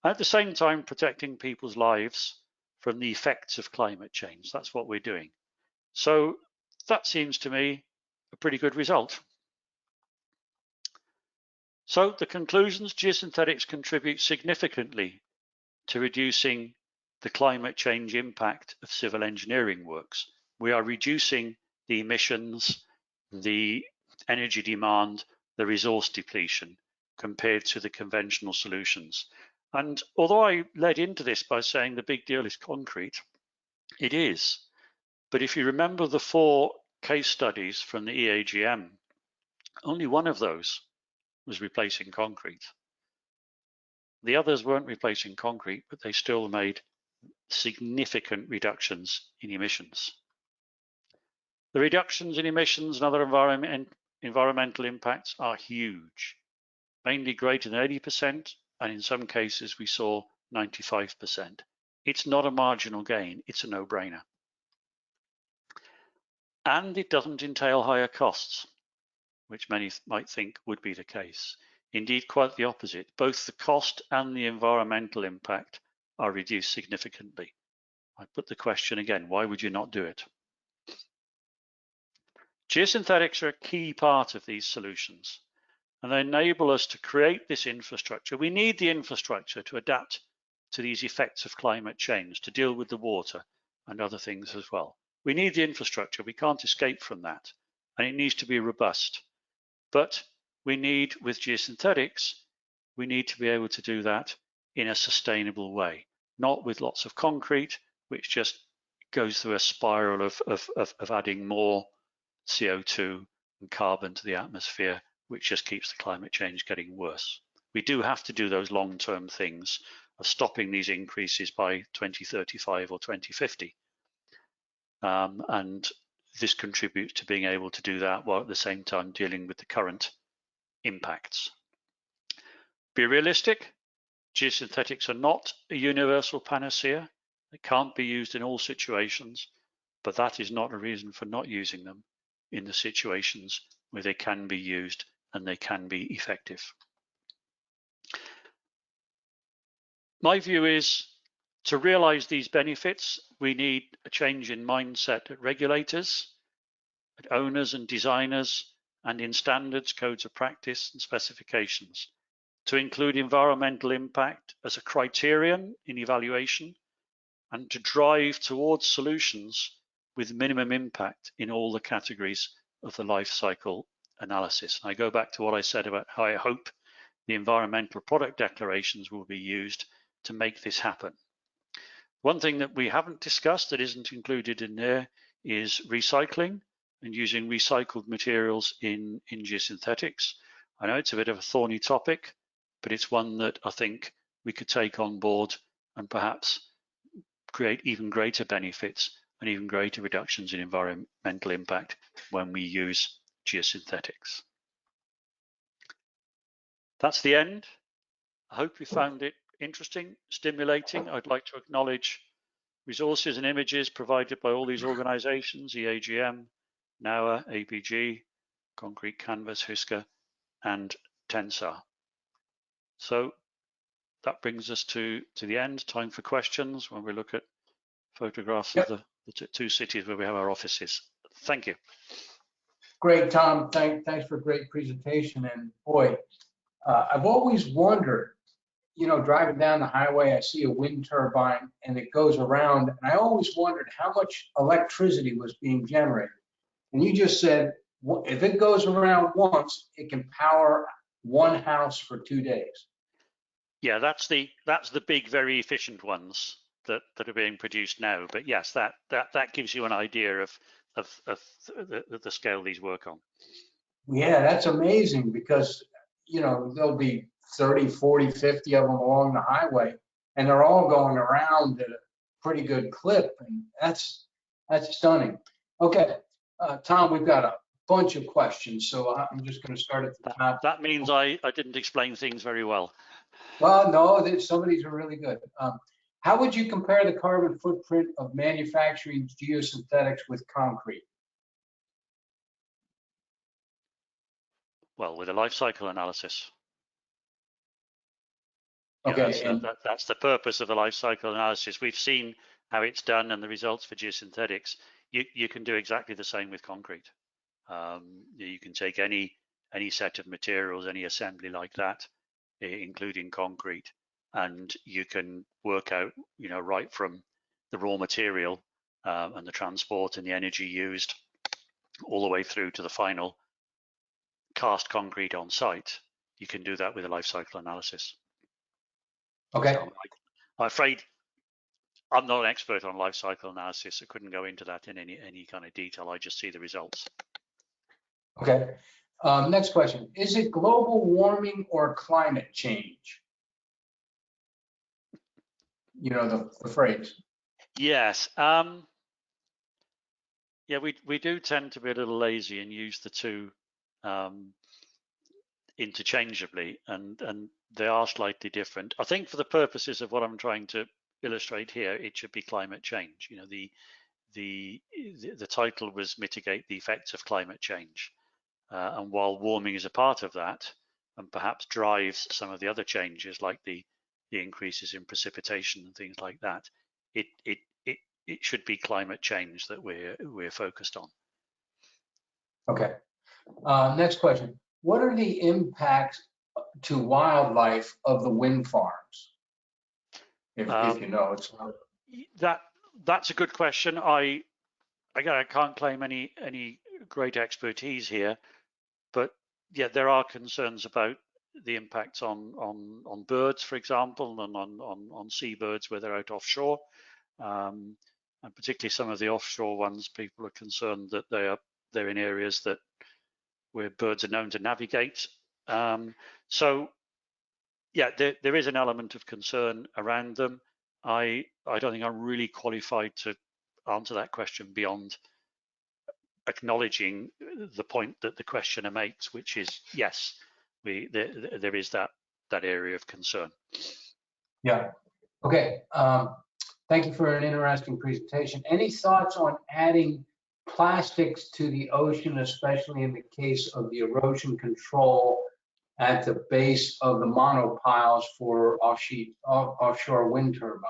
At the same time, protecting people's lives from the effects of climate change. That's what we're doing. So that seems to me a pretty good result. So the conclusions, geosynthetics contribute significantly to reducing the climate change impact of civil engineering works. We are reducing the emissions, the energy demand, the resource depletion compared to the conventional solutions. And although I led into this by saying the big deal is concrete, it is. But if you remember the 4 case studies from the EAGM, only one of those was replacing concrete. The others weren't replacing concrete, but they still made significant reductions in emissions. The reductions in emissions and other environmental impacts are huge, mainly greater than 80%, and in some cases we saw 95%. It's not a marginal gain, it's a no-brainer. And it doesn't entail higher costs, which many might think would be the case. Indeed, quite the opposite. Both the cost and the environmental impact are reduced significantly. I put the question again, why would you not do it? Geosynthetics are a key part of these solutions, and they enable us to create this infrastructure. We need the infrastructure to adapt to these effects of climate change, to deal with the water and other things as well. We need the infrastructure. We can't escape from that, and it needs to be robust. But we need, with geosynthetics, we need to be able to do that in a sustainable way, not with lots of concrete, which just goes through a spiral of adding more CO2 and carbon to the atmosphere, which just keeps the climate change getting worse. We do have to do those long-term things of stopping these increases by 2035 or 2050. and this contributes to being able to do that while at the same time dealing with the current impacts. Be realistic. Geosynthetics are not a universal panacea. They can't be used in all situations, but that is not a reason for not using them in the situations where they can be used and they can be effective. My view is to realize these benefits, we need a change in mindset at regulators, at owners and designers, and in standards, codes of practice, and specifications to include environmental impact as a criterion in evaluation and to drive towards solutions with minimum impact in all the categories of the life cycle analysis. And I go back to what I said about how I hope the environmental product declarations will be used to make this happen. One thing that we haven't discussed that isn't included in there is recycling and using recycled materials in geosynthetics. I know it's a bit of a thorny topic, but it's one that I think we could take on board and perhaps create even greater benefits and even greater reductions in environmental impact when we use geosynthetics. That's the end. I hope you found it interesting, stimulating. I'd like to acknowledge resources and images provided by all these organizations, EAGM, NAWA, APG, Concrete Canvas, HUSCA, and TENSAR. So that brings us to the end. Time for questions when we look at photographs of the two cities where we have our offices. Thank you. Great, Tom. Thanks for a great presentation. And boy, I've always wondered, you know, driving down the highway, I see a wind turbine and it goes around. And I always wondered how much electricity was being generated. And you just said, if it goes around once, it can power one house for 2 days. Yeah, that's the big, very efficient ones that are being produced now. But yes, that gives you an idea of the scale these work on. Yeah, that's amazing because, you know, there'll be 30, 40, 50 of them along the highway and they're all going around at a pretty good clip. And that's stunning. Okay, Tom, we've got a bunch of questions. So I'm just going to start at the top. That means I didn't explain things very well. Well, no, some of these are really good. How would you compare the carbon footprint of manufacturing geosynthetics with concrete? Well, with a life cycle analysis. Okay. Yeah, that's the purpose of the life cycle analysis. We've seen how it's done and the results for geosynthetics. You can do exactly the same with concrete. You can take any set of materials, any assembly like that, including concrete, and you can work out, you know, right from the raw material and the transport and the energy used all the way through to the final cast concrete on site. You can do that with a life cycle analysis. Okay. So I'm afraid I'm not an expert on life cycle analysis. I couldn't go into that in any kind of detail. I just see the results. Okay. Next question. Is it global warming or climate change? You know, the phrase. Yes. Yeah, we do tend to be a little lazy and use the two interchangeably, and they are slightly different. I think for the purposes of what I'm trying to illustrate here, it should be climate change. You know, the title was mitigate the effects of climate change, and while warming is a part of that, and perhaps drives some of the other changes like the increases in precipitation and things like that, it should be climate change that we're focused on. Okay. Next question. What are the impacts to wildlife of the wind farms? If you know, it's that's a good question. I can't claim any great expertise here, but yeah, there are concerns about the impacts on birds, for example, and on seabirds where they're out offshore, and particularly some of the offshore ones. People are concerned that they're in areas where birds are known to navigate. So yeah, there is an element of concern around them. I don't think I'm really qualified to answer that question beyond acknowledging the point that the questioner makes, which is yes, there is that area of concern. Yeah. Okay. Thank you for an interesting presentation. Any thoughts on adding plastics to the ocean, especially in the case of the erosion control at the base of the monopiles for offshore wind turbines?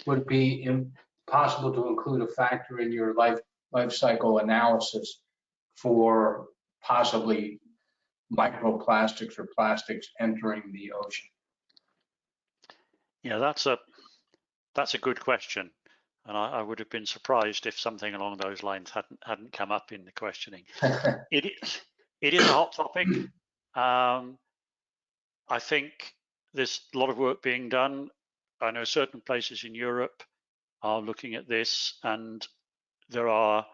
Would it be possible to include a factor in your life cycle analysis for possibly microplastics or plastics entering the ocean? Yeah, that's a good question, and I would have been surprised if something along those lines hadn't come up in the questioning. It is a hot topic. I think there's a lot of work being done. I know certain places in Europe are looking at this, and there are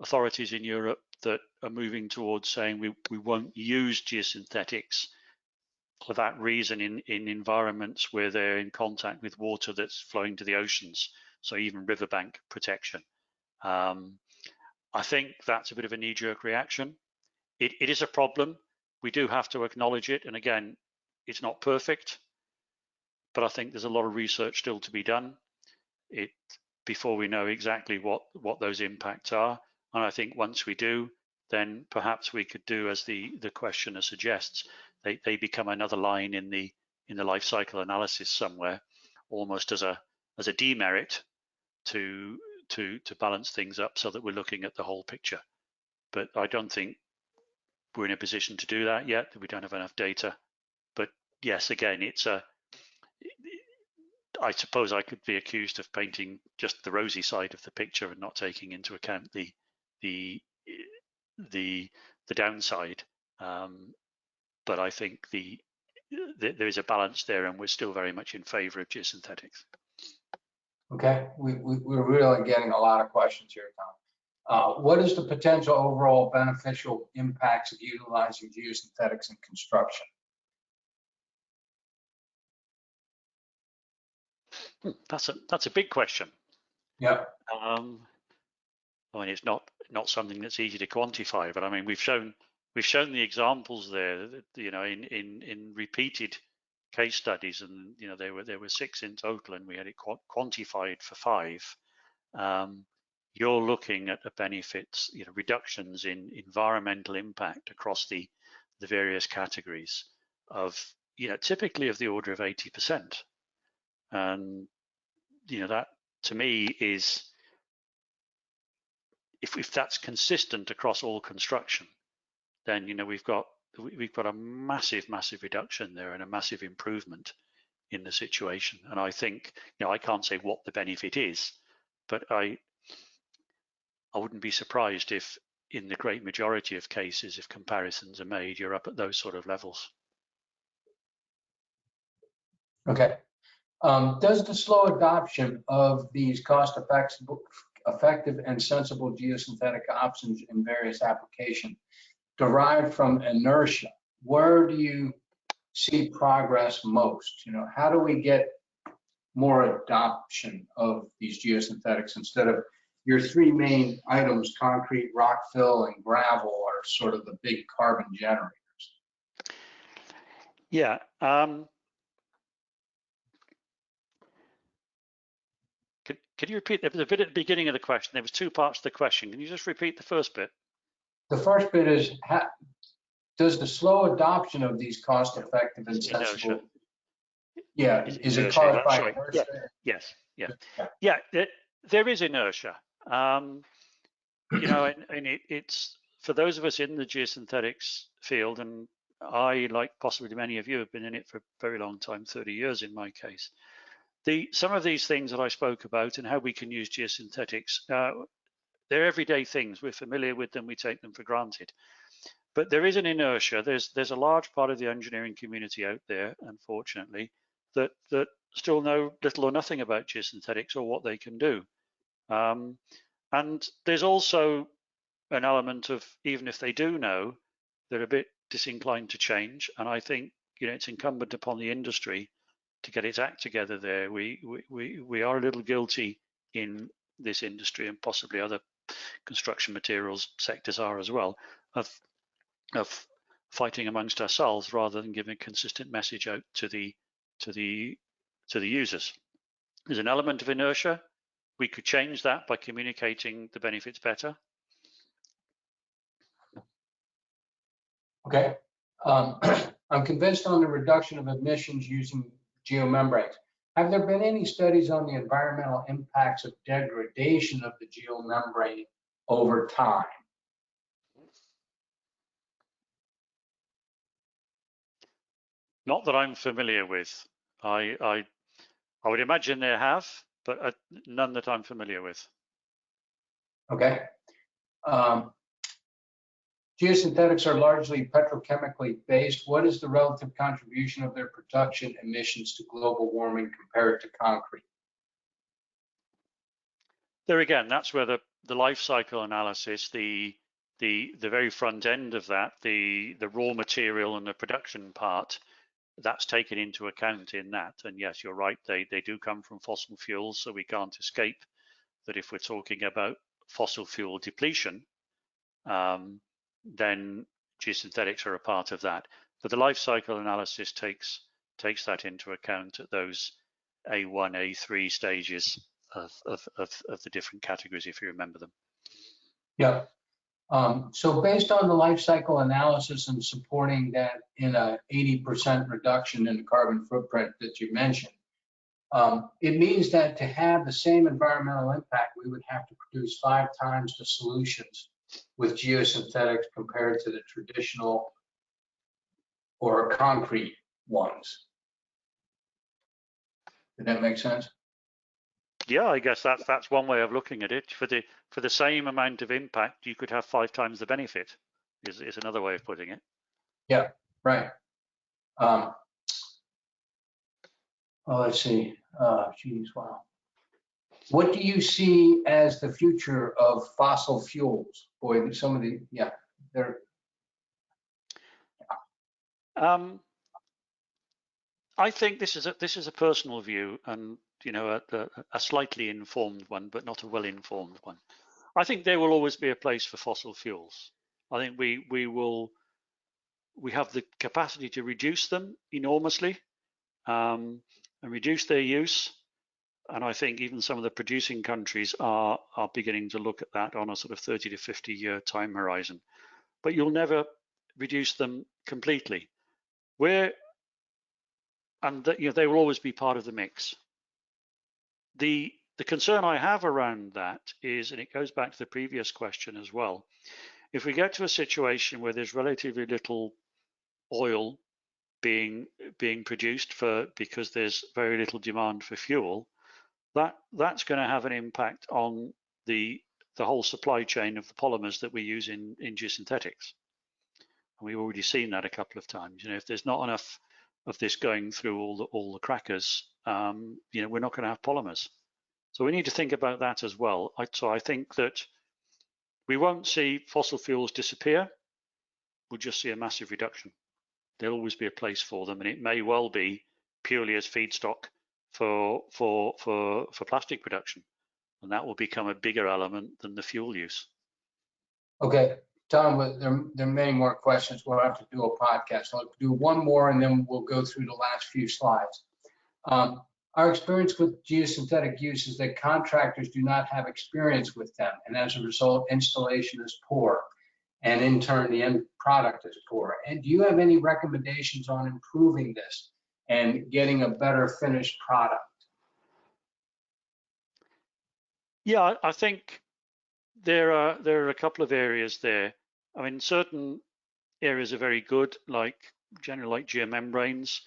authorities in Europe that are moving towards saying we won't use geosynthetics for that reason in environments where they're in contact with water that's flowing to the oceans, so even riverbank protection. I think that's a bit of a knee-jerk reaction. It is a problem. We do have to acknowledge it, and again, it's not perfect, but I think there's a lot of research still to be done before we know exactly what those impacts are. And I think once we do, then perhaps we could do as the questioner suggests. They become another line in the life cycle analysis somewhere, almost as a demerit to balance things up so that we're looking at the whole picture. But I don't think we're in a position to do that yet. We don't have enough data. But yes, again, I suppose I could be accused of painting just the rosy side of the picture and not taking into account the downside. But I think there is a balance there, and we're still very much in favor of geosynthetics. Okay, we're really getting a lot of questions here, Tom. What is the potential overall beneficial impacts of utilizing geosynthetics in construction? That's a big question. Yeah. I mean, it's not something that's easy to quantify, but I mean, we've shown the examples there, you know, in repeated case studies, and you know, there were 6 in total, and we had it quantified for 5. You're looking at the benefits, you know, reductions in environmental impact across the various categories of, you know, typically of the order of 80%, and you know, that to me is, if that's consistent across all construction, then you know we've got a massive reduction there and a massive improvement in the situation. And I think, you know, I can't say what the benefit is, but I wouldn't be surprised if in the great majority of cases, if comparisons are made, you're up at those sort of levels. Okay. Does the slow adoption of these cost-effective and sensible geosynthetic options in various applications derive from inertia? Where do you see progress most? You know, how do we get more adoption of these geosynthetics instead of your 3 main items, concrete, rock fill, and gravel, are sort of the big carbon generators? Yeah. Can you repeat? There was a bit at the beginning of the question. There was 2 parts to the question. Can you just repeat the first bit? The first bit is, does the slow adoption of these cost-effective and sensible? Yeah, is it caused by inertia? Yes. Yeah. There is inertia. You know, and it's for those of us in the geosynthetics field, and I, like possibly many of you, have been in it for a very long time, 30 years in my case. Some of these things that I spoke about and how we can use geosynthetics, they're everyday things. We're familiar with them. We take them for granted. But there is an inertia. There's a large part of the engineering community out there, unfortunately, that still know little or nothing about geosynthetics or what they can do. And there's also an element of, even if they do know, they're a bit disinclined to change. And I think, you know, it's incumbent upon the industry to get its act together there. We are a little guilty in this industry and possibly other construction materials sectors are as well, of fighting amongst ourselves rather than giving a consistent message out to the users. There's an element of inertia. We could change that by communicating the benefits better. Okay. I'm convinced on the reduction of emissions using geomembranes. Have there been any studies on the environmental impacts of degradation of the geomembrane over time? Not that I'm familiar with. I would imagine there have, but none that I'm familiar with. Okay. Geosynthetics are largely petrochemically based. What is the relative contribution of their production emissions to global warming compared to concrete? There again, that's where the life cycle analysis, the very front end of that, the raw material and the production part, that's taken into account in that. And yes, you're right, they do come from fossil fuels, so we can't escape that if we're talking about fossil fuel depletion, then geosynthetics are a part of that. But the life cycle analysis takes that into account at those A1, A3 stages of the different categories, if you remember them. Yeah. So based on the life cycle analysis and supporting that in a 80% reduction in the carbon footprint that you mentioned, it means that to have the same environmental impact, we would have to produce 5 times the solutions with geosynthetics compared to the traditional or concrete ones. Did that make sense? Yeah, I guess that's one way of looking at it. For the same amount of impact, you could have 5 times the benefit. Is another way of putting it. Yeah, right. Oh, let's see. Geez, wow. What do you see as the future of fossil fuels? Boy, some of the, yeah, they're. I think this is a personal view, and a slightly informed one, but not a well-informed one. I think there will always be a place for fossil fuels. I think we have the capacity to reduce them enormously, and reduce their use. And I think even some of the producing countries are beginning to look at that on a sort of 30 to 50 year time horizon. But you'll never reduce them completely. They will always be part of the mix. The concern I have around that is, and it goes back to the previous question as well, if we get to a situation where there's relatively little oil being produced because there's very little demand for fuel, that's going to have an impact on the whole supply chain of the polymers that we use in geosynthetics. And we've already seen that a couple of times. If there's not enough of this going through all the crackers, we're not going to have polymers. So we need to think about that as well. So I think that we won't see fossil fuels disappear. We'll just see a massive reduction. There'll always be a place for them, and it may well be purely as feedstock for plastic production, and that will become a bigger element than the fuel use. Okay, Tom, there are many more questions. We'll have to do a podcast. I'll do one more, and then we'll go through the last few slides. Our experience with geosynthetic use is that contractors do not have experience with them, and as a result, installation is poor, and in turn, the end product is poor. And do you have any recommendations on improving this and getting a better finished product? Yeah, I think there are a couple of areas there. I mean, certain areas are very good, generally like geomembranes.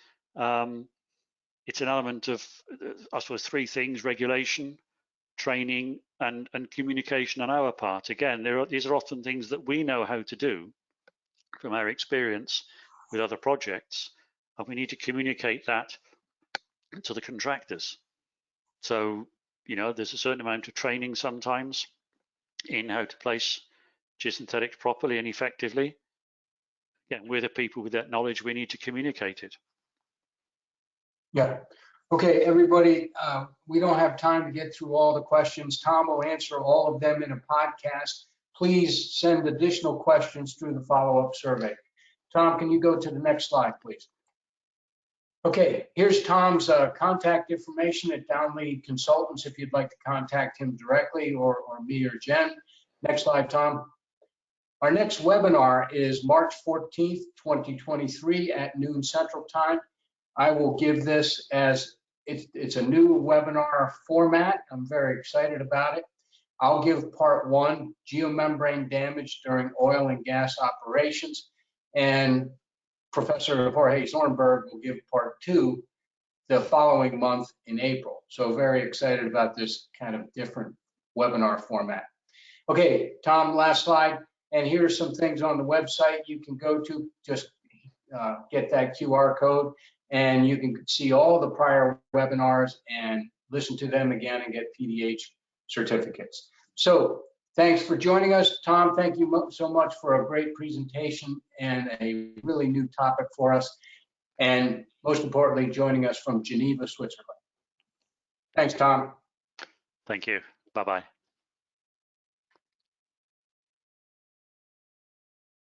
It's an element of, I suppose, 3 things: regulation, training, and communication on our part. Again, these are often things that we know how to do from our experience with other projects, and we need to communicate that to the contractors. So, there's a certain amount of training sometimes in how to place geosynthetics properly and effectively. Again, we're the people with that knowledge. We need to communicate it. Yeah. Okay, everybody, we don't have time to get through all the questions. Tom will answer all of them in a podcast. Please send additional questions through the follow-up survey. Tom, can you go to the next slide, please? Okay, here's Tom's contact information at Downlead Consultants if you'd like to contact him directly, or me or Jen. Next slide, Tom. Our next webinar is March 14th, 2023 at noon Central Time. I will give this as, it's a new webinar format. I'm very excited about it. I'll give part 1, geomembrane damage during oil and gas operations, and Professor Jorge Zornberg will give part 2 the following month in April. So very excited about this kind of different webinar format. Okay, Tom, last slide. And here's some things on the website you can go to. Just get that QR code, and you can see all the prior webinars and listen to them again and get PDH certificates. So thanks for joining us. Tom, thank you so much for a great presentation and a really new topic for us. And most importantly, joining us from Geneva, Switzerland. Thanks, Tom. Thank you. Bye-bye.